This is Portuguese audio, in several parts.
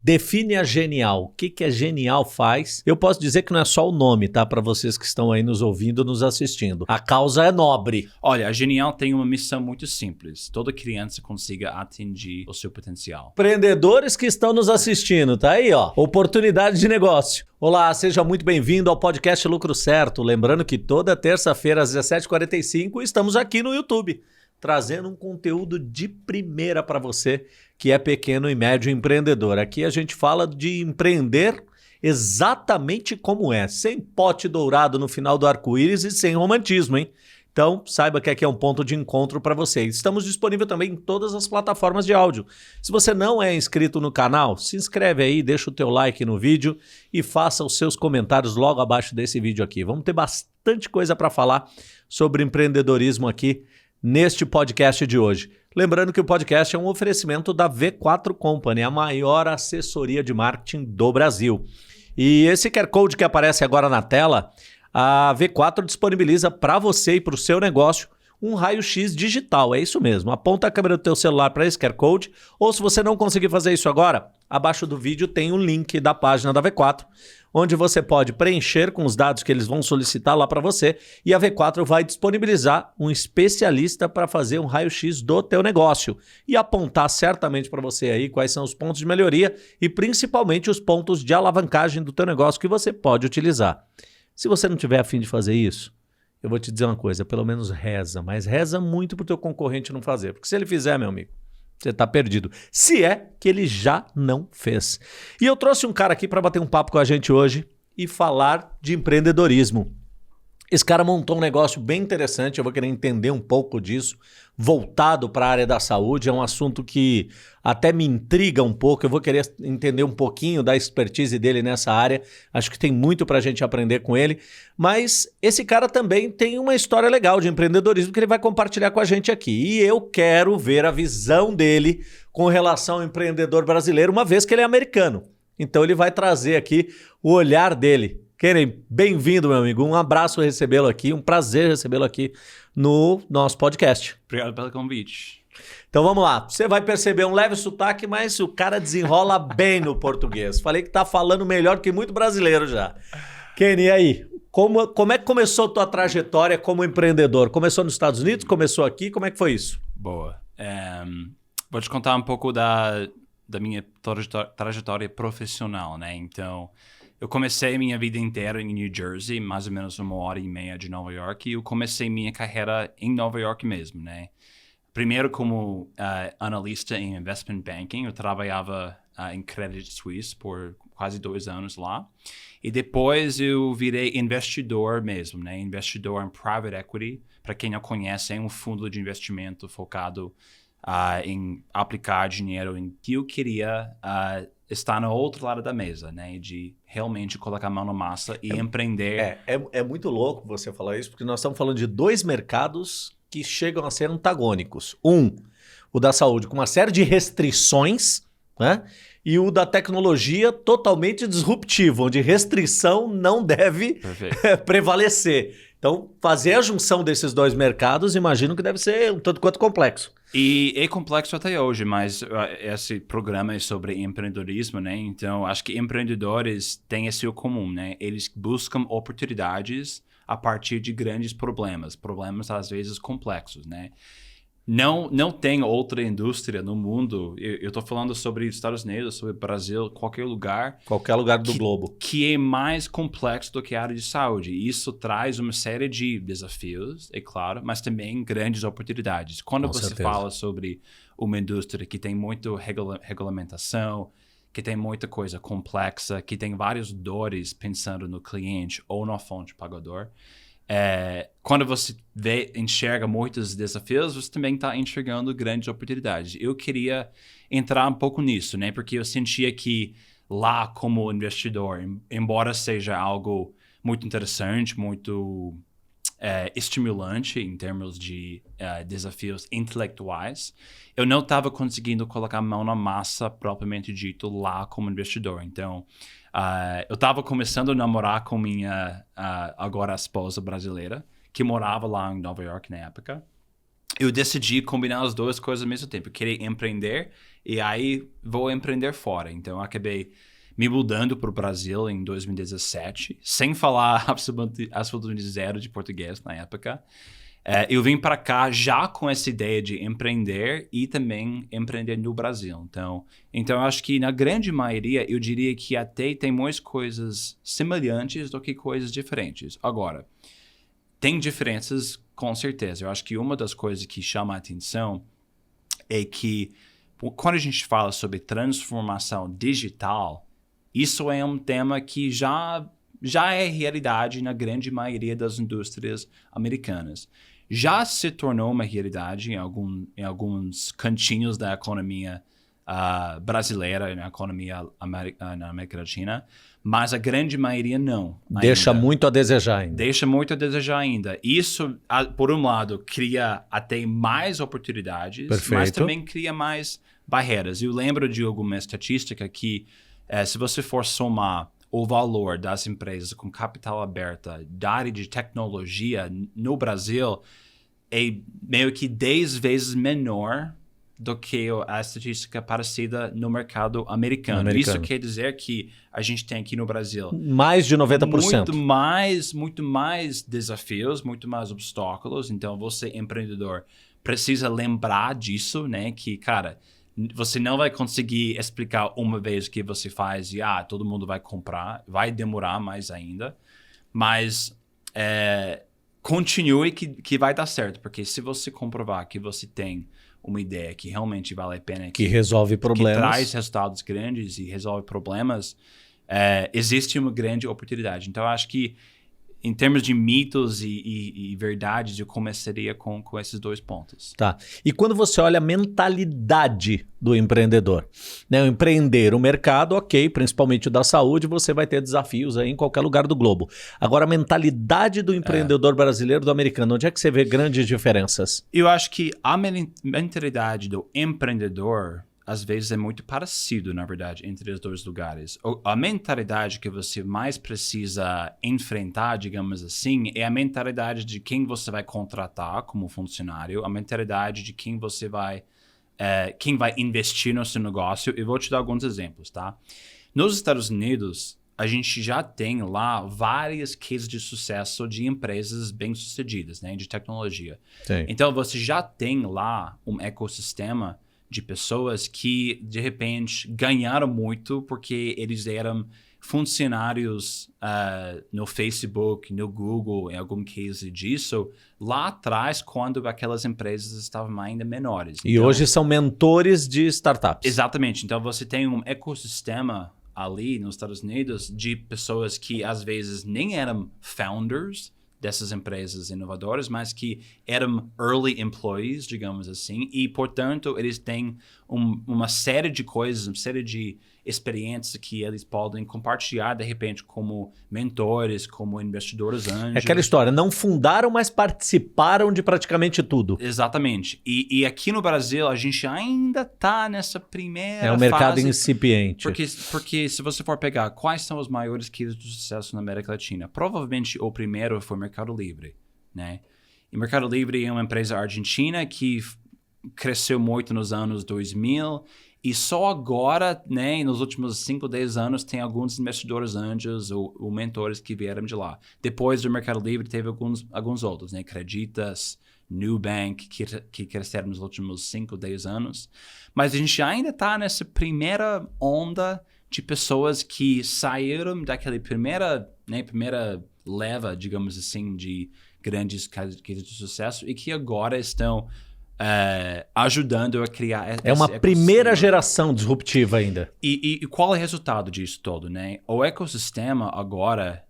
Define a Genial. O que a Genial faz? Eu posso dizer que não é só o nome, tá? Para vocês que estão aí nos ouvindo, nos assistindo. A causa é nobre. Olha, a Genial tem uma missão muito simples. Toda criança consiga atingir o seu potencial. Empreendedores que estão nos assistindo, tá aí, ó. Oportunidade de negócio. Olá, seja muito bem-vindo ao podcast Lucro Certo. Lembrando que toda terça-feira às 17h45 estamos aqui no YouTube, trazendo um conteúdo de primeira para você que é pequeno e médio empreendedor. Aqui a gente fala de empreender exatamente como é, sem pote dourado no final do arco-íris e sem romantismo, hein? Então, saiba que aqui é um ponto de encontro para você. Estamos disponíveis também em todas as plataformas de áudio. Se você não é inscrito no canal, se inscreve aí, deixa o teu like no vídeo e faça os seus comentários logo abaixo desse vídeo aqui. Vamos ter bastante coisa para falar sobre empreendedorismo aqui neste podcast de hoje. Lembrando que o podcast é um oferecimento da V4 Company, a maior assessoria de marketing do Brasil. E esse QR Code que aparece agora na tela, a V4 disponibiliza para você e para o seu negócio um raio-x digital, é isso mesmo. Aponta a câmera do teu celular para esse QR Code, ou se você não conseguir fazer isso agora, abaixo do vídeo tem um link da página da V4, onde você pode preencher com os dados que eles vão solicitar lá para você, e a V4 vai disponibilizar um especialista para fazer um raio-x do teu negócio e apontar certamente para você aí quais são os pontos de melhoria e principalmente os pontos de alavancagem do teu negócio que você pode utilizar. Se você não tiver a fim de fazer isso, eu vou te dizer uma coisa, pelo menos reza, mas reza muito para o teu concorrente não fazer, porque se ele fizer, meu amigo, você está perdido. Se é que ele já não fez. E eu trouxe um cara aqui para bater um papo com a gente hoje e falar de empreendedorismo. Esse cara montou um negócio bem interessante, eu vou querer entender um pouco disso, voltado para a área da saúde, é um assunto que até me intriga um pouco, eu vou querer entender um pouquinho da expertise dele nessa área, acho que tem muito para a gente aprender com ele, mas esse cara também tem uma história legal de empreendedorismo que ele vai compartilhar com a gente aqui, e eu quero ver a visão dele com relação ao empreendedor brasileiro, uma vez que ele é americano, então ele vai trazer aqui o olhar dele. Kenny, bem-vindo, meu amigo. Um abraço recebê-lo aqui, um prazer recebê-lo aqui no nosso podcast. Obrigado pelo convite. Então vamos lá. Você vai perceber um leve sotaque, mas o cara desenrola bem no português. Falei que tá falando melhor que muito brasileiro já. Kenny, e aí? Como é que começou a tua trajetória como empreendedor? Começou nos Estados Unidos? Começou aqui? Como é que foi isso? Boa. Vou te contar um pouco da minha trajetória profissional, né? Então, eu comecei minha vida inteira em New Jersey, mais ou menos 1h30 de Nova York, e eu comecei minha carreira em Nova York mesmo, né? Primeiro como analista em investment banking, eu trabalhava em Credit Suisse por quase 2 anos lá, e depois eu virei investidor mesmo, né? Investidor em private equity, para quem não conhece, é um fundo de investimento focado em aplicar dinheiro em que eu queria estar no outro lado da mesa, né? De realmente colocar a mão na massa e empreender. É muito louco você falar isso, porque nós estamos falando de dois mercados que chegam a ser antagônicos. O da saúde, com uma série de restrições, né? E o da tecnologia totalmente disruptivo, onde restrição não deve prevalecer. Então, fazer a junção desses dois mercados, imagino que deve ser um tanto quanto complexo. E é complexo até hoje, mas esse programa é sobre empreendedorismo, né? Então, acho que empreendedores têm esse comum, né? Eles buscam oportunidades a partir de grandes problemas às vezes complexos, né? Não tem outra indústria no mundo, eu estou falando sobre Estados Unidos, sobre Brasil, qualquer lugar do globo, que é mais complexo do que a área de saúde. E isso traz uma série de desafios, é claro, mas também grandes oportunidades. Quando você fala sobre uma indústria que tem muita regulamentação, que tem muita coisa complexa, que tem várias dores pensando no cliente ou na fonte pagador, quando você enxerga muitos desafios, você também está enxergando grandes oportunidades. Eu queria entrar um pouco nisso, né? Porque eu sentia que lá, como investidor, embora seja algo muito interessante, muito estimulante em termos de desafios intelectuais, eu não estava conseguindo colocar a mão na massa propriamente dito lá como investidor. Então, eu estava começando a namorar com minha agora esposa brasileira, que morava lá em Nova York na época. eu decidi combinar as duas coisas ao mesmo tempo. Eu queria empreender e aí vou empreender fora. Então, eu acabei me mudando para o Brasil em 2017, sem falar absolutamente zero de português na época. Eu vim para cá já com essa ideia de empreender e também empreender no Brasil. Então eu acho que na grande maioria, eu diria que até tem mais coisas semelhantes do que coisas diferentes. Agora, tem diferenças com certeza. Eu acho que uma das coisas que chama a atenção é que quando a gente fala sobre transformação digital, isso é um tema que já é realidade na grande maioria das indústrias americanas. Já se tornou uma realidade em alguns cantinhos da economia brasileira, na economia na América Latina, mas a grande maioria não. Deixa muito a desejar ainda. Deixa muito a desejar ainda. Isso, por um lado, cria até mais oportunidades, Perfeito. Mas também cria mais barreiras. Eu lembro de alguma estatística que, se você for somar o valor das empresas com capital aberto da área de tecnologia no Brasil é meio que 10 vezes menor do que a estatística parecida no mercado americano. Isso quer dizer que a gente tem aqui no Brasil mais de 90%. Muito mais desafios, muito mais obstáculos. Então, você, empreendedor, precisa lembrar disso, né? Que, cara, você não vai conseguir explicar uma vez o que você faz e todo mundo vai comprar, vai demorar mais ainda, mas continue que vai dar certo, porque se você comprovar que você tem uma ideia que realmente vale a pena, que resolve problemas, que traz resultados grandes e resolve problemas, existe uma grande oportunidade. Então, eu acho que em termos de mitos e verdades, eu começaria com esses dois pontos. Tá. E quando você olha a mentalidade do empreendedor, né? O empreender o mercado, ok, principalmente o da saúde, você vai ter desafios aí em qualquer lugar do globo. Agora, a mentalidade do empreendedor brasileiro, do americano, onde é que você vê grandes diferenças? Eu acho que a mentalidade do empreendedor às vezes é muito parecido, na verdade, entre os dois lugares. A mentalidade que você mais precisa enfrentar, digamos assim, é a mentalidade de quem você vai contratar como funcionário, a mentalidade de quem você vai investir no seu negócio. Eu vou te dar alguns exemplos, tá? Nos Estados Unidos, a gente já tem lá vários cases de sucesso de empresas bem-sucedidas, né, de tecnologia. Sim. Então, você já tem lá um ecossistema de pessoas que, de repente, ganharam muito porque eles eram funcionários no Facebook, no Google, em algum case disso, lá atrás, quando aquelas empresas estavam ainda menores. E então, hoje são mentores de startups. Exatamente. Então, você tem um ecossistema ali nos Estados Unidos de pessoas que, às vezes, nem eram founders dessas empresas inovadoras, mas que eram early employees, digamos assim, e, portanto, eles têm uma série de coisas, uma série de experiências que eles podem compartilhar, de repente, como mentores, como investidores anjos. É aquela história, não fundaram, mas participaram de praticamente tudo. Exatamente. E aqui no Brasil, a gente ainda está nessa primeira fase. É um mercado incipiente. Porque se você for pegar quais são os maiores cases de sucesso na América Latina, provavelmente o primeiro foi o Mercado Livre, né? E o Mercado Livre é uma empresa argentina que cresceu muito nos anos 2000 e só agora, né, nos últimos 5, 10 anos, tem alguns investidores anjos ou mentores que vieram de lá. Depois do Mercado Livre, teve alguns outros, né, Creditas, Nubank, que cresceram nos últimos 5, 10 anos. Mas a gente ainda está nessa primeira onda de pessoas que saíram daquela primeira leva, digamos assim, de grandes casos de sucesso e que agora estão ajudando a criar É uma primeira geração disruptiva ainda. E qual é o resultado disso todo, né? O ecossistema agora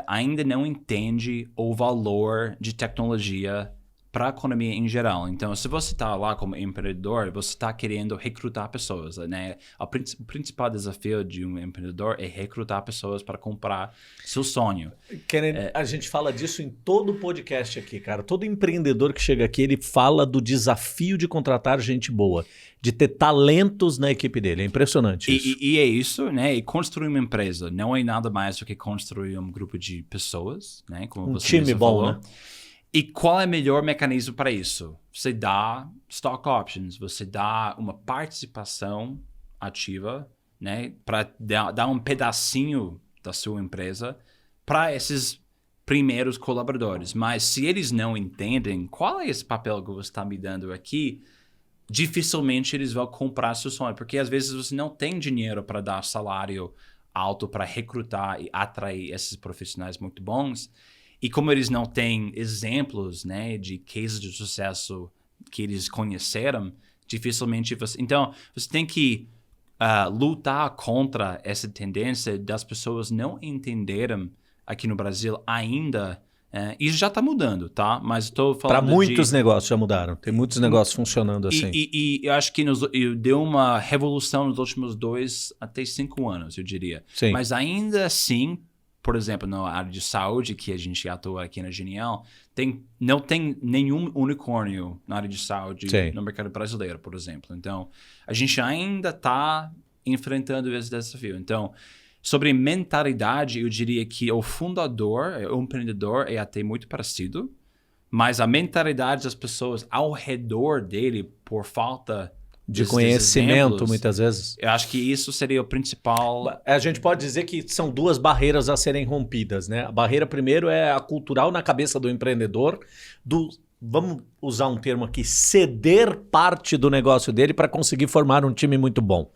ainda não entende o valor de tecnologia para a economia em geral. Então, se você está lá como empreendedor, você está querendo recrutar pessoas, né? O principal desafio de um empreendedor é recrutar pessoas para comprar seu sonho. A gente fala disso em todo o podcast aqui, cara. Todo empreendedor que chega aqui, ele fala do desafio de contratar gente boa, de ter talentos na equipe dele. É impressionante isso. E é isso, né? E construir uma empresa não é nada mais do que construir um grupo de pessoas, né? Como Um você time bom, falou. né? E qual é o melhor mecanismo para isso? Você dá stock options, você dá uma participação ativa, né, para dar um pedacinho da sua empresa para esses primeiros colaboradores. Mas se eles não entendem qual é esse papel que você está me dando aqui, dificilmente eles vão comprar seu sonho, porque às vezes você não tem dinheiro para dar salário alto para recrutar e atrair esses profissionais muito bons. E como eles não têm exemplos, né, de cases de sucesso que eles conheceram, dificilmente você... Então, você tem que lutar contra essa tendência das pessoas não entenderem aqui no Brasil ainda. Isso já está mudando, tá? Mas estou falando para muitos negócios já mudaram. Tem muitos negócios funcionando assim. E eu acho que deu uma revolução nos últimos 2 até 5 anos, eu diria. Sim. Mas ainda assim, por exemplo, na área de saúde, que a gente atua aqui na Genial, não tem nenhum unicórnio na área de saúde no mercado brasileiro, por exemplo. Então, a gente ainda está enfrentando esse desafio. Então, sobre mentalidade, eu diria que o fundador, o empreendedor, é até muito parecido, mas a mentalidade das pessoas ao redor dele, por falta de conhecimento, muitas vezes. Eu acho que isso seria o principal... A gente pode dizer que são 2 barreiras a serem rompidas, né? A barreira, primeiro, é a cultural na cabeça do empreendedor, vamos usar um termo aqui, ceder parte do negócio dele para conseguir formar um time muito bom.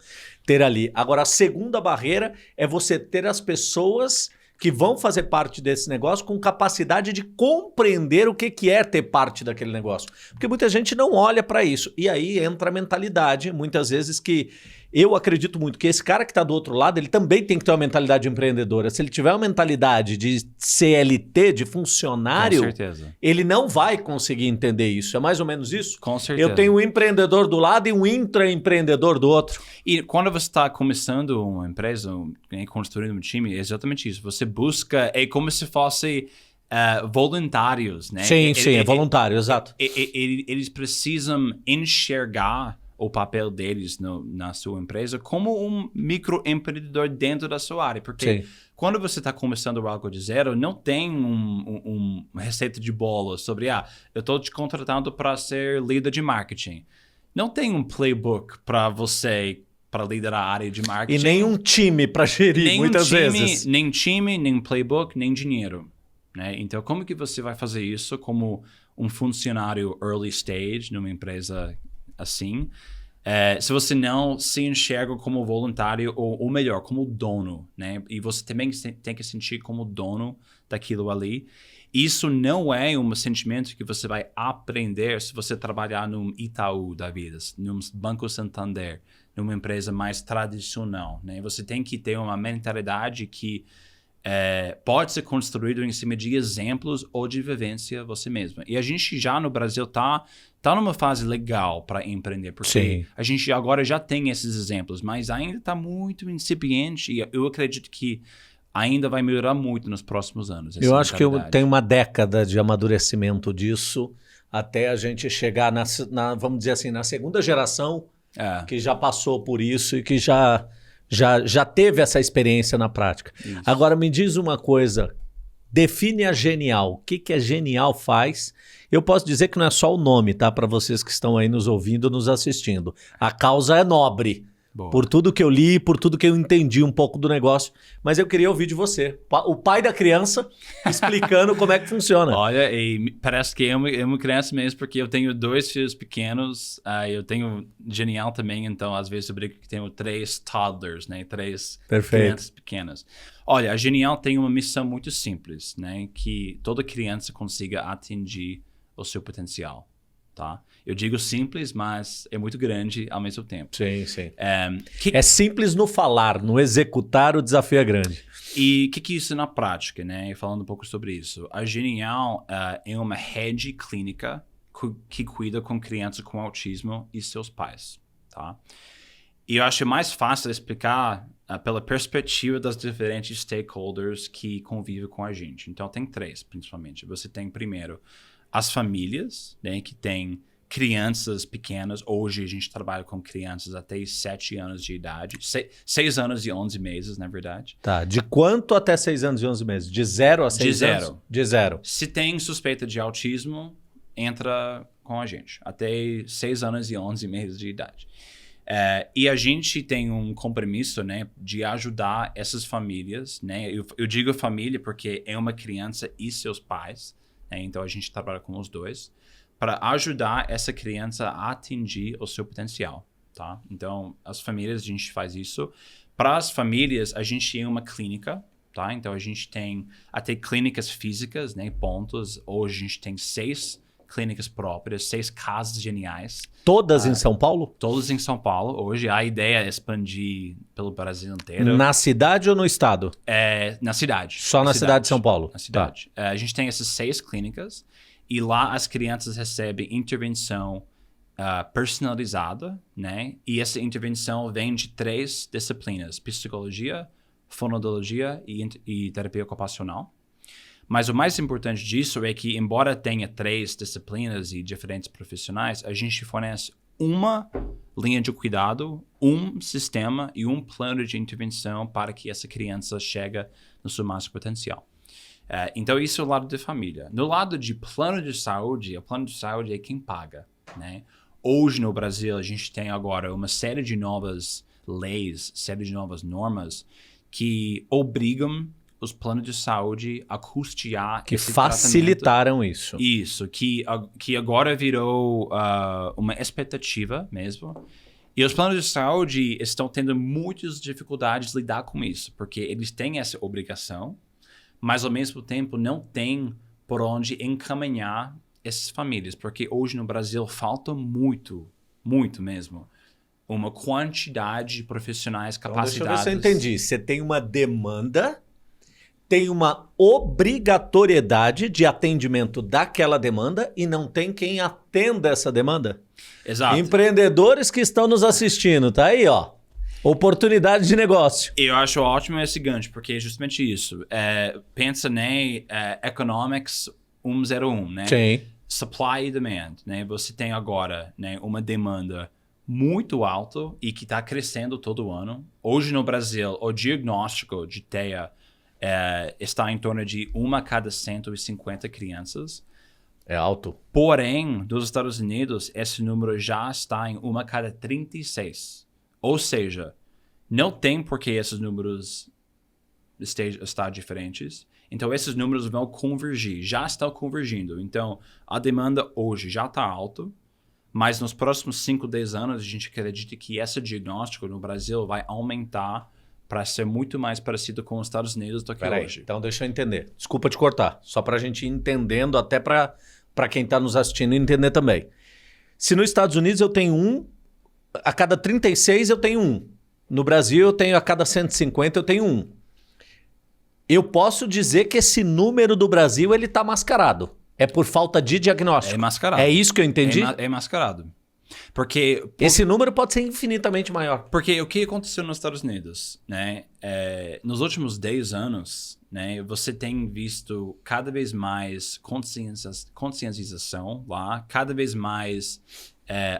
Ter ali. Agora, a segunda barreira é você ter as pessoas que vão fazer parte desse negócio com capacidade de compreender o que é ter parte daquele negócio. Porque muita gente não olha para isso. E aí entra a mentalidade, muitas vezes, que eu acredito muito que esse cara que está do outro lado, ele também tem que ter uma mentalidade empreendedora. Se ele tiver uma mentalidade de CLT, de funcionário, ele não vai conseguir entender isso. É mais ou menos isso? Com certeza. Eu tenho um empreendedor do lado e um intraempreendedor do outro. E quando você está começando uma empresa, construindo um time, é exatamente isso. Você busca, é como se fosse voluntários, né? Sim, é voluntário, exato. Eles precisam enxergar o papel deles na sua empresa como um microempreendedor dentro da sua área. Porque quando você está começando algo de zero, não tem uma receita de bolo sobre, eu estou te contratando para ser líder de marketing. Não tem um playbook para você, para liderar a área de marketing. E nem um time para gerir, muitas vezes. Nem time, nem playbook, nem dinheiro. Né? Então, como que você vai fazer isso como um funcionário early stage numa empresa assim, se você não se enxerga como voluntário ou melhor, como dono, né? E você também tem que sentir como dono daquilo ali. Isso não é um sentimento que você vai aprender se você trabalhar num Itaú da vida, num Banco Santander, numa empresa mais tradicional, né? Você tem que ter uma mentalidade que pode ser construído em cima de exemplos ou de vivência você mesma. E a gente já no Brasil tá numa fase legal para empreender, porque a gente agora já tem esses exemplos, mas ainda está muito incipiente e eu acredito que ainda vai melhorar muito nos próximos anos. Eu acho que tem uma década de amadurecimento disso até a gente chegar vamos dizer assim, na segunda geração que já passou por isso e que já teve essa experiência na prática. Isso. Agora me diz uma coisa, define a Genial. O que a Genial faz? Eu posso dizer que não é só o nome, tá? Para vocês que estão aí nos ouvindo, nos assistindo. A causa é nobre. Boa. Por tudo que eu li, por tudo que eu entendi um pouco do negócio. Mas eu queria ouvir de você, o pai da criança, explicando como é que funciona. Olha, e parece que é uma criança mesmo, porque eu tenho 2 filhos pequenos, eu tenho Genial também, então às vezes eu brinco que tenho 3 toddlers, né? 3 crianças pequenas. Olha, a Genial tem uma missão muito simples, né? Que toda criança consiga atingir o seu potencial. Tá? Eu digo simples, mas é muito grande ao mesmo tempo. Sim. É simples no falar, no executar o desafio é grande. E o que isso na prática, né? Falando um pouco sobre isso. A Genial é uma rede clínica que cuida com crianças com autismo e seus pais. Tá? E eu acho mais fácil explicar pela perspectiva das diferentes stakeholders que convivem com a gente. Então, tem 3, principalmente. Você tem, primeiro, as famílias, né, que têm crianças pequenas. Hoje a gente trabalha com crianças até 7 anos de idade. 6 anos e 11 meses, na verdade. Tá, de quanto até 6 anos e 11 meses? De 0 a 6 anos? De 0. De 0. Se tem suspeita de autismo, entra com a gente. Até 6 anos e 11 meses de idade. E a gente tem um compromisso, né, de ajudar essas famílias, né? Eu digo família porque é uma criança e seus pais, né? Então a gente trabalha com os dois para ajudar essa criança a atingir o seu potencial, tá? Então as famílias a gente faz isso. Para as famílias a gente tem uma clínica, tá? Então a gente tem até clínicas físicas, né? Pontos. Hoje a gente tem 6 clínicas próprias, 6 casas geniais. Todas em São Paulo? Todas em São Paulo. Hoje a ideia é expandir pelo Brasil inteiro. Na cidade ou no estado? Na cidade. Só na cidade de São Paulo? Na cidade. Tá. A gente tem essas 6 clínicas e lá as crianças recebem intervenção personalizada, né? E essa intervenção vem de 3 disciplinas: psicologia, fonoaudiologia e terapia ocupacional. Mas o mais importante disso é que, embora tenha 3 disciplinas e diferentes profissionais, a gente fornece uma linha de cuidado, um sistema e um plano de intervenção para que essa criança chegue no seu máximo potencial. Então, isso é o lado da família. No lado de plano de saúde, o plano de saúde é quem paga, né? Hoje, no Brasil, a gente tem agora uma série de novas leis, série de novas normas que obrigam os planos de saúde a custear que facilitaram isso. Isso, que agora virou uma expectativa mesmo. E os planos de saúde estão tendo muitas dificuldades de lidar com isso, porque eles têm essa obrigação, mas ao mesmo tempo não têm por onde encaminhar essas famílias, porque hoje no Brasil falta muito mesmo, uma quantidade de profissionais capacitados. Então, deixa eu ver se eu entendi. Você tem uma demanda, tem uma obrigatoriedade de atendimento daquela demanda e não tem quem atenda essa demanda? Exato. Empreendedores que estão nos assistindo, tá aí, ó. Oportunidade de negócio. Eu acho ótimo esse gancho, porque é justamente isso. Pensa, né, Economics 101, né? Sim. Supply e demand, né? Você tem agora, né, uma demanda muito alta e que está crescendo todo ano. Hoje no Brasil, o diagnóstico de TEA está em torno de 1 a cada 150 crianças. É alto. Porém, nos Estados Unidos, esse número já está em 1 a cada 36. Ou seja, não tem por que esses números estar diferentes. Então, esses números vão convergir. Já estão convergindo. Então, a demanda hoje já está alta. Mas nos próximos 5, 10 anos, a gente acredita que esse diagnóstico no Brasil vai aumentar para ser muito mais parecido com os Estados Unidos do que hoje. Então, deixa eu entender. Desculpa te cortar. Só para a gente ir entendendo, até para quem está nos assistindo entender também. Se nos Estados Unidos eu tenho 1, a cada 36 eu tenho 1. No Brasil eu tenho a cada 150 eu tenho 1. Eu posso dizer que esse número do Brasil ele está mascarado. É por falta de diagnóstico. É mascarado. É isso que eu entendi? É mascarado. Porque esse número pode ser infinitamente maior. Porque o que aconteceu nos Estados Unidos, né? Nos últimos 10 anos, né, você tem visto cada vez mais conscientização lá, cada vez mais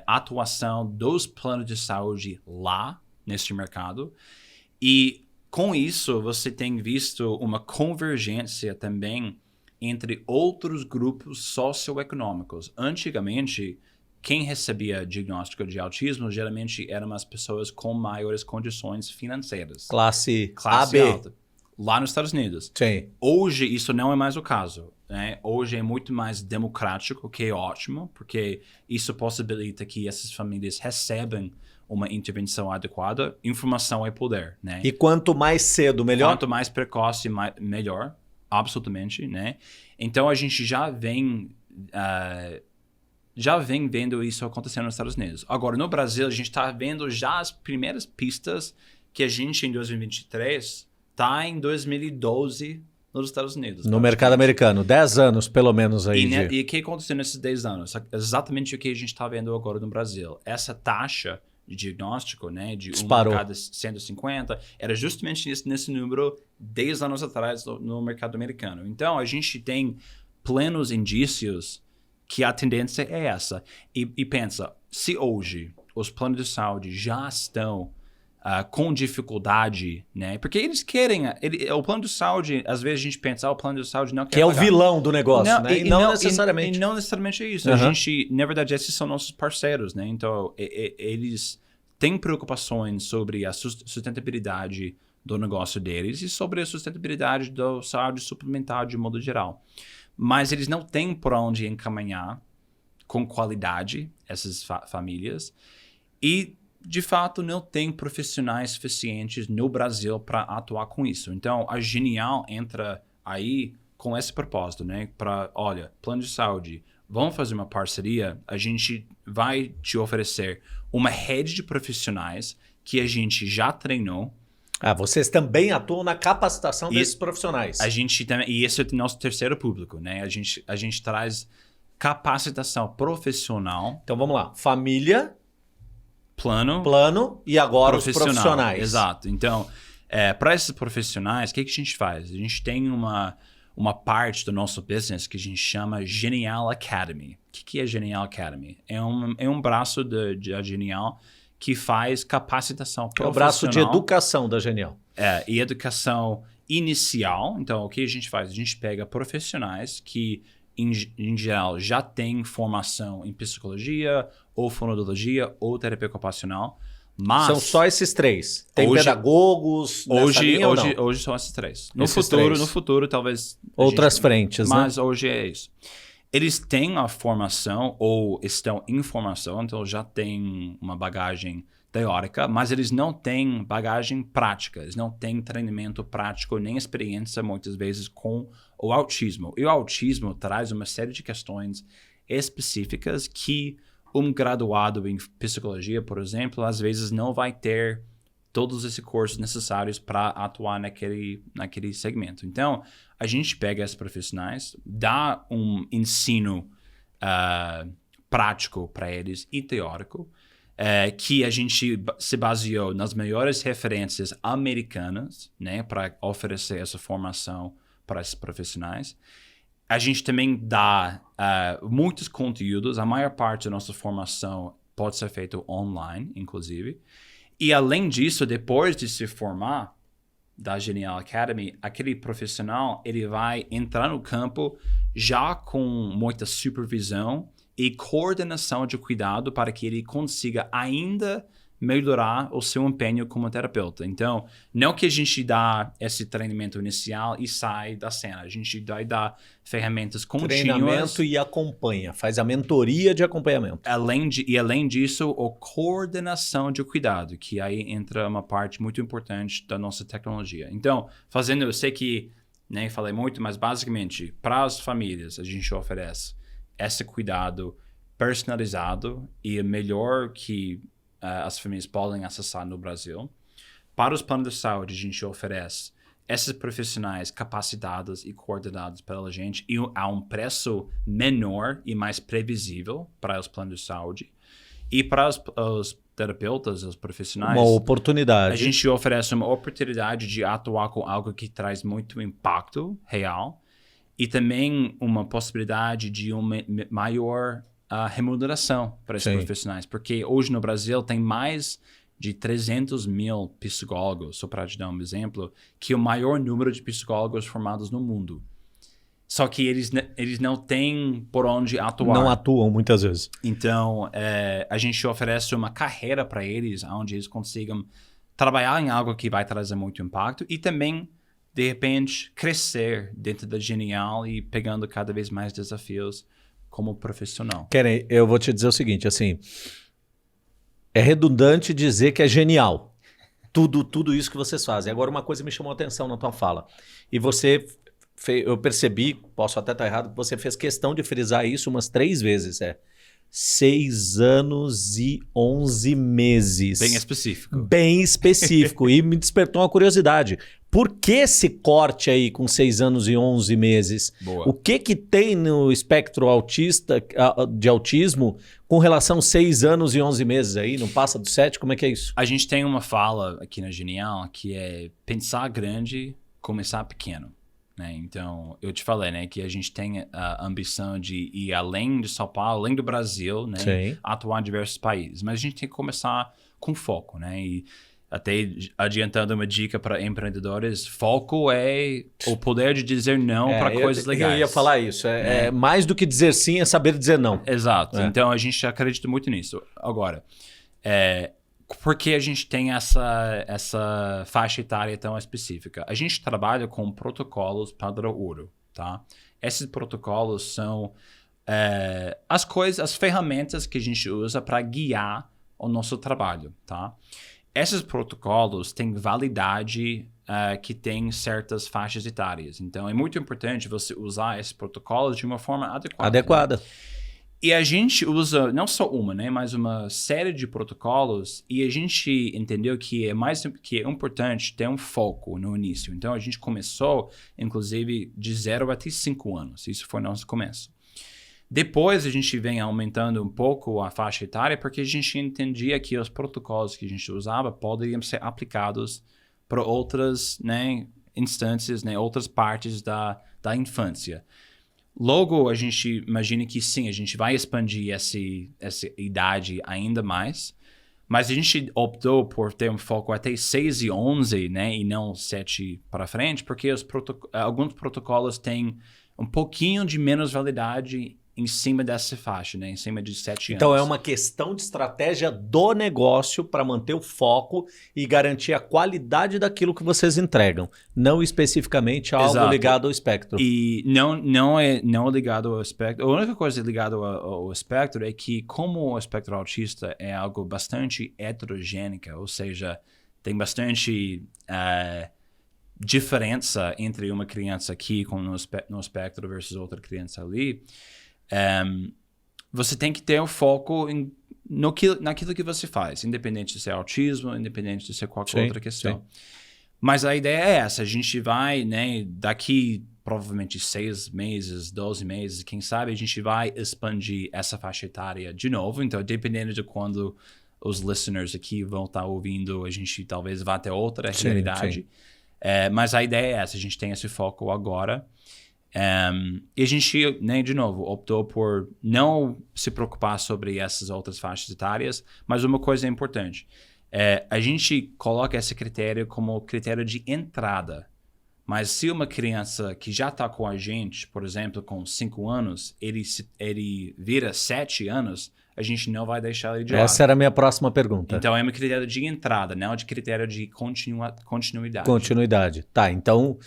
atuação dos planos de saúde lá, neste mercado. E com isso, você tem visto uma convergência também entre outros grupos socioeconômicos. Antigamente, quem recebia diagnóstico de autismo geralmente eram as pessoas com maiores condições financeiras. Classe AB. alta. Lá nos Estados Unidos. Sim. Hoje, isso não é mais o caso, né? Hoje é muito mais democrático, o que é ótimo, porque isso possibilita que essas famílias recebam uma intervenção adequada. Informação é poder, né? E quanto mais cedo, melhor? Quanto mais precoce, melhor. Absolutamente, né? Então, a gente já vem vendo isso acontecendo nos Estados Unidos. Agora, no Brasil, a gente está vendo já as primeiras pistas que a gente, em 2023, está em 2012 nos Estados Unidos. No mercado americano. 10 anos, pelo menos, aí. E o que aconteceu nesses 10 anos? Exatamente o que a gente está vendo agora no Brasil. Essa taxa de diagnóstico, né, de 1 a cada 150, era justamente nesse número 10 anos atrás no mercado americano. Então, a gente tem plenos indícios que a tendência é essa. E pensa, se hoje os planos de saúde já estão com dificuldade, né? Porque eles querem... o plano de saúde, às vezes a gente pensa, o plano de saúde não quer que é pagar. O vilão do negócio, não, né? E não necessariamente. E não necessariamente é isso. A gente, na verdade, esses são nossos parceiros, né? Então, eles têm preocupações sobre a sustentabilidade do negócio deles e sobre a sustentabilidade da saúde suplementar de modo geral. Mas eles não têm por onde encaminhar com qualidade essas famílias e, de fato, não tem profissionais suficientes no Brasil para atuar com isso. Então, a Genial entra aí com esse propósito, né? Para, olha, plano de saúde, vamos fazer uma parceria, a gente vai te oferecer uma rede de profissionais que a gente já treinou. Vocês também atuam na capacitação desses profissionais. A gente também, e esse é o nosso terceiro público, né? A gente traz capacitação profissional. Então vamos lá, família, plano e agora os profissionais. Exato. Então, para esses profissionais, o que a gente faz? A gente tem uma parte do nosso business que a gente chama Genial Academy. O que é Genial Academy? É um braço da Genial que faz capacitação profissional. É o braço de educação da Genial. E educação inicial. Então, o que a gente faz? A gente pega profissionais que, em geral, já têm formação em psicologia, ou fonoaudiologia, ou terapia ocupacional. Mas são só esses três. Tem pedagogos nessa linha ou não? Hoje são esses três. No futuro, talvez... Outras frentes, mas hoje é isso. Eles têm a formação ou estão em formação, então já têm uma bagagem teórica, mas eles não têm bagagem prática. Eles não têm treinamento prático nem experiência, muitas vezes, com o autismo. E o autismo traz uma série de questões específicas que um graduado em psicologia, por exemplo, às vezes não vai ter todos esses cursos necessários para atuar naquele segmento. Então, a gente pega esses profissionais, dá um ensino prático para eles e teórico, que a gente se baseou nas maiores referências americanas, né, para oferecer essa formação para esses profissionais. A gente também dá muitos conteúdos. A maior parte da nossa formação pode ser feita online, inclusive. E, além disso, depois de se formar da Genial Academy, aquele profissional ele vai entrar no campo já com muita supervisão e coordenação de cuidado para que ele consiga ainda melhorar o seu empenho como terapeuta. Então, não que a gente dá esse treinamento inicial e sai da cena. A gente vai dar ferramentas contínuas. Treinamento e acompanha. Faz a mentoria de acompanhamento. Além disso, a coordenação de cuidado, que aí entra uma parte muito importante da nossa tecnologia. Então, eu sei que nem falei muito, mas basicamente, para as famílias, a gente oferece esse cuidado personalizado e melhor que as famílias podem acessar no Brasil. Para os planos de saúde, a gente oferece esses profissionais capacitados e coordenados pela gente e a um preço menor e mais previsível para os planos de saúde. E para os terapeutas, os profissionais... Uma oportunidade. A gente oferece uma oportunidade de atuar com algo que traz muito impacto real e também uma possibilidade de uma maior remuneração para esses profissionais. Porque hoje no Brasil tem mais de 300 mil psicólogos, só para te dar um exemplo, que é o maior número de psicólogos formados no mundo. Só que eles não têm por onde atuar. Não atuam muitas vezes. Então, a gente oferece uma carreira para eles, onde eles consigam trabalhar em algo que vai trazer muito impacto e também, de repente, crescer dentro da Genial e pegando cada vez mais desafios como profissional. Keren, eu vou te dizer o seguinte, assim, é redundante dizer que é genial tudo isso que vocês fazem. Agora, uma coisa me chamou a atenção na tua fala. E eu percebi, posso até estar errado, você fez questão de frisar isso umas 3 vezes. 6 anos e 11 meses. Bem específico. Bem específico. E me despertou uma curiosidade. Por que esse corte aí com 6 anos e 11 meses? Boa. O que tem no espectro de autismo com relação a 6 anos e 11 meses aí? Não passa dos 7? Como é que é isso? A gente tem uma fala aqui na Genial que é pensar grande, começar pequeno. né? Então, eu te falei, né, que a gente tem a ambição de ir além de São Paulo, além do Brasil, né? Sim. Atuar em diversos países. Mas a gente tem que começar com foco, né? E até adiantando uma dica para empreendedores, foco é o poder de dizer não para coisas legais. Eu ia falar isso. É mais do que dizer sim, é saber dizer não. Exato. Então, a gente acredita muito nisso. Agora, por que a gente tem essa faixa etária tão específica? A gente trabalha com protocolos padrão ouro, tá? Esses protocolos são as ferramentas que a gente usa para guiar o nosso trabalho, tá? Esses protocolos têm validade que tem certas faixas etárias. Então, é muito importante você usar esses protocolos de uma forma adequada. Né? E a gente usa não só uma, né, mas uma série de protocolos e a gente entendeu que é importante ter um foco no início. Então, a gente começou, inclusive, de 0 até 5 anos. Isso foi nosso começo. Depois, a gente vem aumentando um pouco a faixa etária porque a gente entendia que os protocolos que a gente usava poderiam ser aplicados para outras, né, instâncias, né, outras partes da infância. Logo, a gente imagina que sim, a gente vai expandir essa idade ainda mais, mas a gente optou por ter um foco até 6 e 11, né, e não 7 para frente, porque alguns protocolos têm um pouquinho de menos validade em cima dessa faixa, né? Em cima de 7 anos. Então é uma questão de estratégia do negócio para manter o foco e garantir a qualidade daquilo que vocês entregam, não especificamente algo ligado ao espectro. E não é ligado ao espectro. A única coisa ligada ao espectro é que como o espectro autista é algo bastante heterogênico, ou seja, tem bastante diferença entre uma criança aqui no espectro versus outra criança ali. Você tem que ter o foco naquilo que você faz, independente de ser autismo, independente de ser qualquer outra questão. Sim. Mas a ideia é essa, a gente vai, né, daqui provavelmente 6 meses, 12 meses, quem sabe, a gente vai expandir essa faixa etária de novo. Então, dependendo de quando os listeners aqui vão estar ouvindo, a gente talvez vá ter outra realidade. Mas a ideia é essa, a gente tem esse foco agora. E a gente, né, de novo, optou por não se preocupar sobre essas outras faixas etárias, mas uma coisa importante, a gente coloca esse critério como critério de entrada, mas se uma criança que já está com a gente, por exemplo, com 5 anos, ele vira 7 anos, a gente não vai deixar ele de lado. Essa era a minha próxima pergunta. Então é um critério de entrada, não de critério de continuidade. Continuidade, tá, então...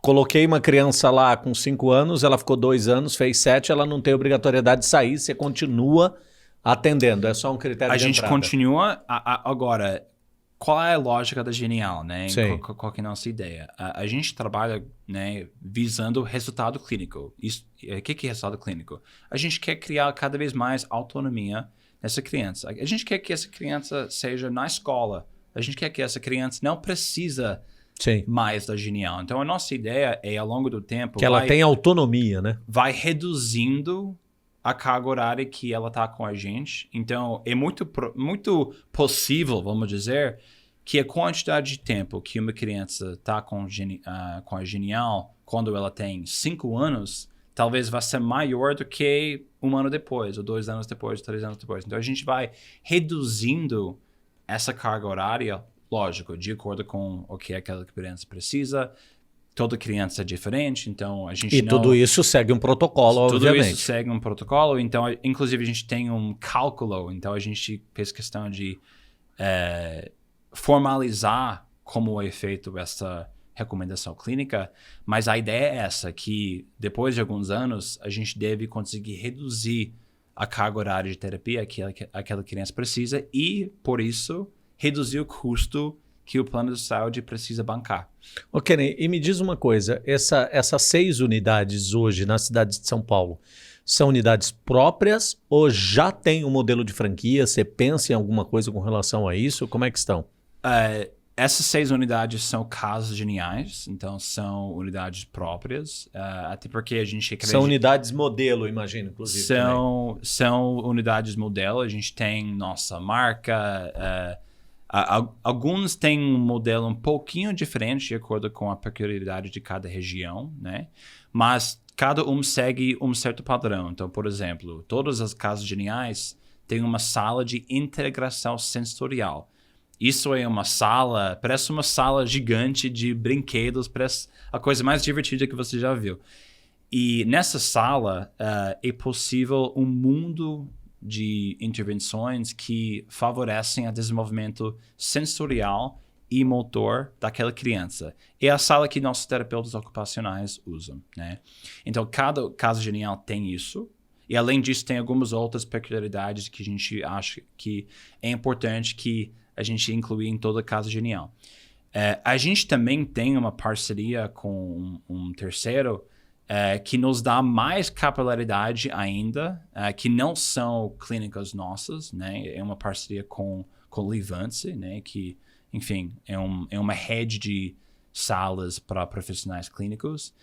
Coloquei uma criança lá com 5 anos, ela ficou 2 anos, fez 7, ela não tem obrigatoriedade de sair, você continua atendendo, é só um critério de entrada. A gente continua, agora, qual é a lógica da Genial, né? Qual que é a nossa ideia? A gente trabalha, né, visando resultado clínico. O que é resultado clínico? A gente quer criar cada vez mais autonomia nessa criança. A gente quer que essa criança seja na escola, a gente quer que essa criança não precisa... Sim. mais da Genial. Então, a nossa ideia é, ao longo do tempo... Que ela tenha autonomia, né? Vai reduzindo a carga horária que ela está com a gente. Então, é muito possível, vamos dizer, que a quantidade de tempo que uma criança está com a Genial, quando ela tem 5 anos, talvez vá ser maior do que 1 ano depois, ou 2 anos depois, 3 anos depois. Então, a gente vai reduzindo essa carga horária. Lógico, de acordo com o que aquela criança precisa. Toda criança é diferente, então a gente tudo isso segue um protocolo, obviamente. Tudo isso segue um protocolo, então, inclusive, a gente tem um cálculo. Então, a gente fez questão de formalizar como é feito essa recomendação clínica, mas a ideia é essa, que depois de alguns anos, a gente deve conseguir reduzir a carga horária de terapia que aquela criança precisa e, por isso... reduzir o custo que o plano de saúde precisa bancar. Ok, e me diz uma coisa, essas 6 unidades hoje na cidade de São Paulo, são unidades próprias ou já tem um modelo de franquia? Você pensa em alguma coisa com relação a isso? Como é que estão? Essas 6 unidades são casos geniais, então são unidades próprias, até porque a gente acredita... São unidades modelo, imagino, inclusive. São unidades modelo, a gente tem nossa marca... Alguns têm um modelo um pouquinho diferente de acordo com a peculiaridade de cada região, né? Mas cada um segue um certo padrão. Então, por exemplo, todas as casas geniais têm uma sala de integração sensorial. Isso é uma sala, parece uma sala gigante de brinquedos, parece a coisa mais divertida que você já viu. E nessa sala é possível um mundo de intervenções que favorecem o desenvolvimento sensorial e motor daquela criança. É a sala que nossos terapeutas ocupacionais usam, né? Então, cada casa genial tem isso. E, além disso, tem algumas outras peculiaridades que a gente acha que é importante que a gente inclui em toda casa genial. A gente também tem uma parceria com um terceiro que nos dá mais capilaridade ainda, que não são clínicas nossas, né? É uma parceria com Livance, né? Que, enfim, é uma rede de salas para profissionais clínicos.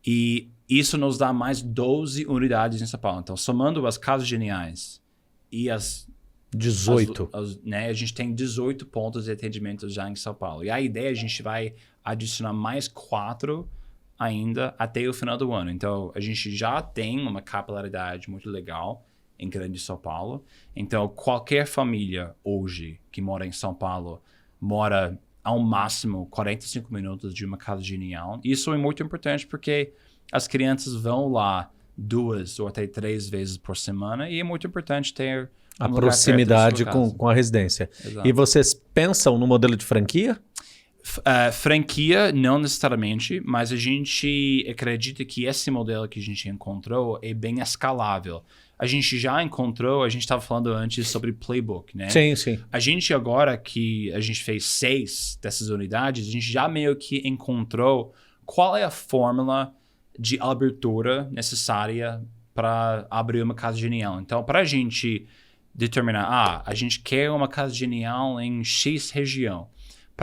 E isso nos dá mais 12 unidades em São Paulo. Então, somando as casas geniais e as 18. Né? A gente tem 18 pontos de atendimento já em São Paulo. E a ideia é a gente vai adicionar mais 4 ainda até o final do ano. Então, a gente já tem uma capilaridade muito legal em Grande São Paulo. Então, qualquer família hoje que mora em São Paulo mora ao máximo 45 minutos de uma casa genial. Isso é muito importante porque as crianças vão lá 2 ou até 3 vezes por semana e é muito importante ter a proximidade com a residência. Exato. E vocês pensam no modelo de franquia? Franquia, não necessariamente, mas a gente acredita que esse modelo que a gente encontrou é bem escalável. A gente já encontrou, a gente estava falando antes sobre playbook, né? Sim, sim. A gente agora que a gente fez 6 dessas unidades, a gente já meio que encontrou qual é a fórmula de abertura necessária para abrir uma casa genial. Então, para a gente determinar, a gente quer uma casa genial em X região.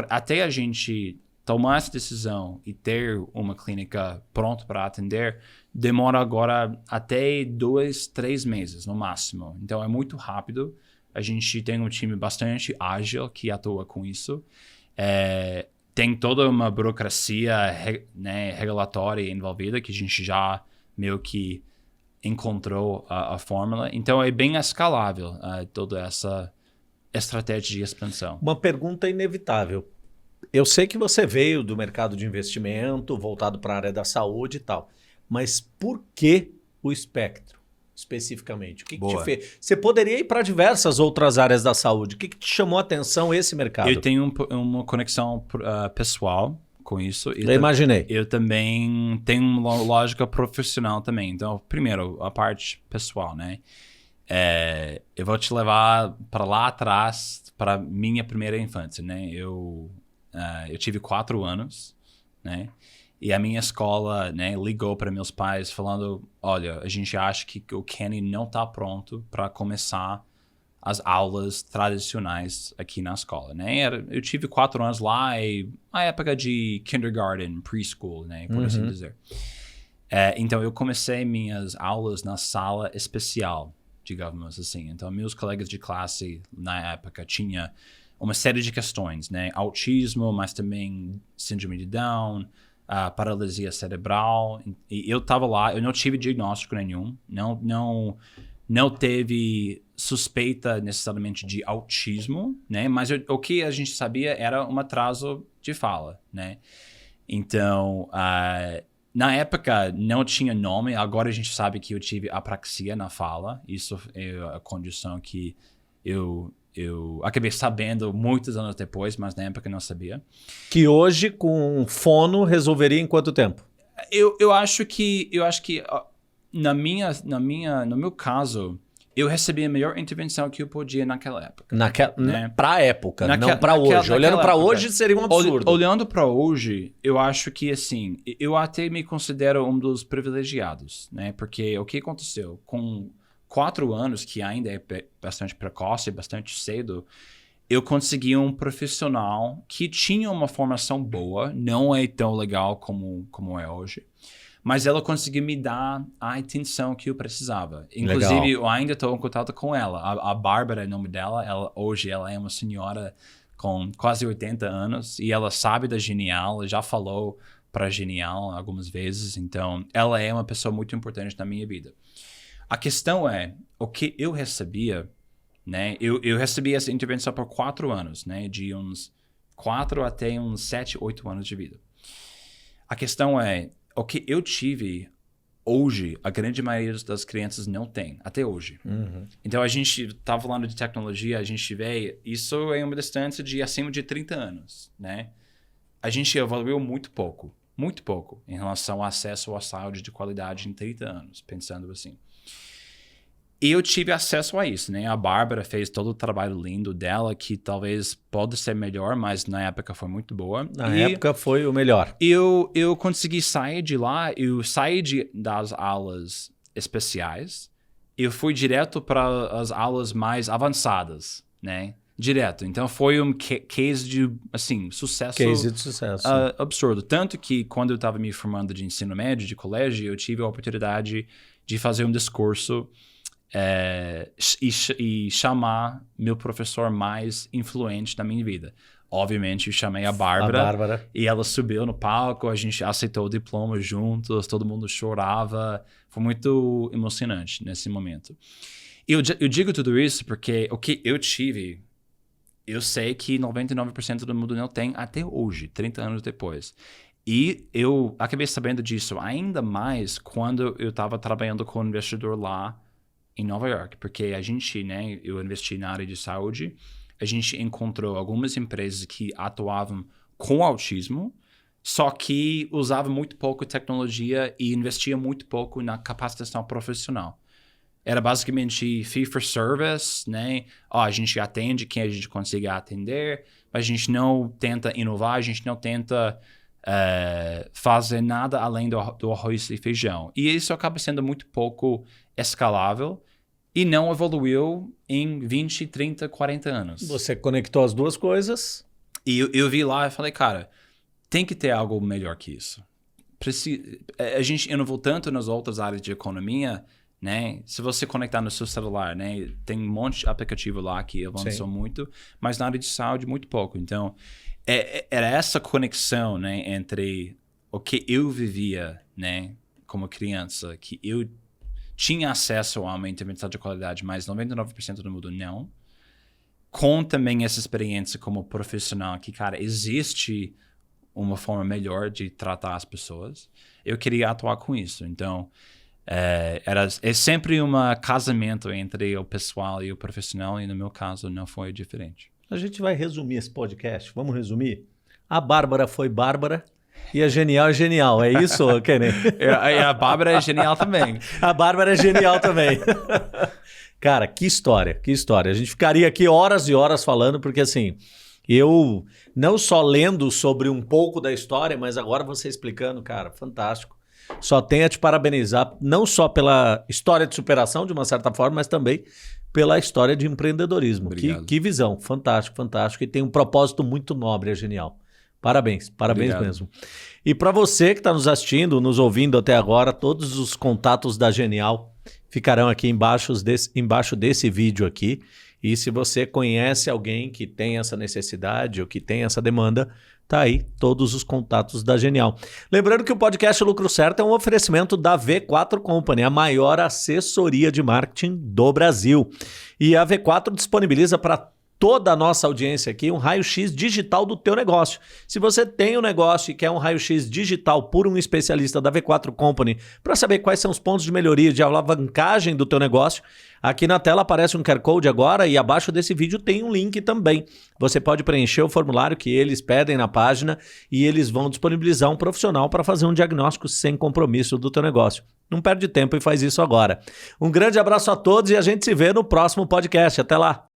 Até a gente tomar essa decisão e ter uma clínica pronta para atender, demora agora até 2, 3 meses no máximo. Então é muito rápido. A gente tem um time bastante ágil que atua com isso. Tem toda uma burocracia regulatória envolvida que a gente já meio que encontrou a fórmula. Então é bem escalável toda essa estratégia de expansão. Uma pergunta inevitável. Eu sei que você veio do mercado de investimento, voltado para a área da saúde e tal, mas por que o espectro, especificamente? O que te fez? Você poderia ir para diversas outras áreas da saúde. O que te chamou a atenção esse mercado? Eu tenho uma conexão pessoal com isso. Eu imaginei. Eu também tenho uma lógica profissional também. Então, primeiro, a parte pessoal, né? Eu vou te levar para lá atrás, para minha primeira infância, né? Eu tive 4 anos, né? E a minha escola, né, ligou para meus pais falando, olha, a gente acha que o Kenny não está pronto para começar as aulas tradicionais aqui na escola, né? Eu tive 4 anos lá, a época de kindergarten, preschool, né? Por assim dizer. Então, eu comecei minhas aulas na sala especial, digamos assim. Então, meus colegas de classe, na época, tinha uma série de questões, né? Autismo, mas também síndrome de Down, paralisia cerebral. E eu estava lá, eu não tive diagnóstico nenhum, não teve suspeita necessariamente de autismo, né? Mas o que a gente sabia era um atraso de fala, né? Então, na época não tinha nome, agora a gente sabe que eu tive apraxia na fala. Isso é a condição que eu acabei sabendo muitos anos depois, mas na época não sabia. Que hoje, com fono, resolveria em quanto tempo? Eu acho que no meu caso, eu recebi a melhor intervenção que eu podia naquela época. Né? Pra época, não pra hoje. Olhando pra hoje seria um absurdo. Olhando pra hoje, eu acho que assim, eu até me considero um dos privilegiados, né? Porque o que aconteceu? Com 4 anos, que ainda é bastante precoce, bastante cedo, eu consegui um profissional que tinha uma formação boa, não é tão legal como é hoje, mas ela conseguiu me dar a atenção que eu precisava. Inclusive, legal. Eu ainda estou em contato com ela. A Bárbara é o nome dela. Hoje ela é uma senhora com quase 80 anos, e ela sabe da Genial, já falou para Genial algumas vezes, então ela é uma pessoa muito importante na minha vida. A questão é, o que eu recebia, né? Eu recebi essa intervenção por 4 anos, né? De uns 4 até uns 7, 8 anos de vida. A questão é, o que eu tive hoje, a grande maioria das crianças não tem, até hoje. Então, a gente tá falando de tecnologia, a gente vê, isso é uma distância de acima de 30 anos, né? A gente evoluiu muito pouco em relação ao acesso à saúde de qualidade em 30 anos, pensando assim. E eu tive acesso a isso, né? A Bárbara fez todo o trabalho lindo dela, que talvez pode ser melhor, mas na época foi muito boa. Na época foi o melhor. Eu consegui sair de lá, eu saí das aulas especiais, eu fui direto para as aulas mais avançadas, né? Direto. Então foi um case de, assim, sucesso. Case de sucesso. Absurdo. Tanto que quando eu estava me formando de ensino médio, de colégio, eu tive a oportunidade de fazer um discurso e chamar meu professor mais influente da minha vida. Obviamente, eu chamei a Bárbara. E ela subiu no palco, a gente aceitou o diploma juntos, todo mundo chorava. Foi muito emocionante nesse momento. Eu digo tudo isso porque o que eu tive, eu sei que 99% do mundo não tem até hoje, 30 anos depois. E eu acabei sabendo disso ainda mais quando eu estava trabalhando com um investidor lá em Nova York, porque a gente, né, eu investi na área de saúde, a gente encontrou algumas empresas que atuavam com autismo, só que usavam muito pouco tecnologia e investiam muito pouco na capacitação profissional. Era basicamente fee for service, né? A gente atende quem a gente consegue atender, mas a gente não tenta inovar, a gente não tenta fazer nada além do arroz e feijão. E isso acaba sendo muito pouco escalável e não evoluiu em 20, 30, 40 anos. Você conectou as duas coisas. E eu vi lá e falei, cara, tem que ter algo melhor que isso. A gente inovou tanto nas outras áreas de economia, né? Se você conectar no seu celular, né? Tem um monte de aplicativo lá que avançou muito, mas na área de saúde muito pouco. Então, era essa conexão, né, entre o que eu vivia, né, como criança, que eu tinha acesso a uma intervenção de qualidade, mas 99% do mundo não. Com também essa experiência como profissional, que, cara, existe uma forma melhor de tratar as pessoas. Eu queria atuar com isso. Então, é sempre um casamento entre o pessoal e o profissional, e no meu caso não foi diferente. A gente vai resumir esse podcast. Vamos resumir? A Bárbara foi Bárbara. E a Genial é genial, é isso, Kenny? A Bárbara é genial também. A Bárbara é genial também. Cara, que história, que história. A gente ficaria aqui horas e horas falando, porque assim, eu não só lendo sobre um pouco da história, mas agora você explicando, cara, fantástico. Só tenho a te parabenizar, não só pela história de superação, de uma certa forma, mas também pela história de empreendedorismo. Que visão, fantástico, fantástico. E tem um propósito muito nobre, é genial. Parabéns, parabéns mesmo. E para você que está nos assistindo, nos ouvindo até agora, todos os contatos da Genial ficarão aqui embaixo desse vídeo aqui. E se você conhece alguém que tem essa necessidade ou que tem essa demanda, tá aí todos os contatos da Genial. Lembrando que o podcast Lucro Certo é um oferecimento da V4 Company, a maior assessoria de marketing do Brasil. E a V4 disponibiliza para toda a nossa audiência aqui um raio-x digital do teu negócio. Se você tem um negócio e quer um raio-x digital por um especialista da V4 Company para saber quais são os pontos de melhoria, de alavancagem do teu negócio, aqui na tela aparece um QR Code agora e abaixo desse vídeo tem um link também. Você pode preencher o formulário que eles pedem na página e eles vão disponibilizar um profissional para fazer um diagnóstico sem compromisso do teu negócio. Não perde tempo e faz isso agora. Um grande abraço a todos e a gente se vê no próximo podcast. Até lá!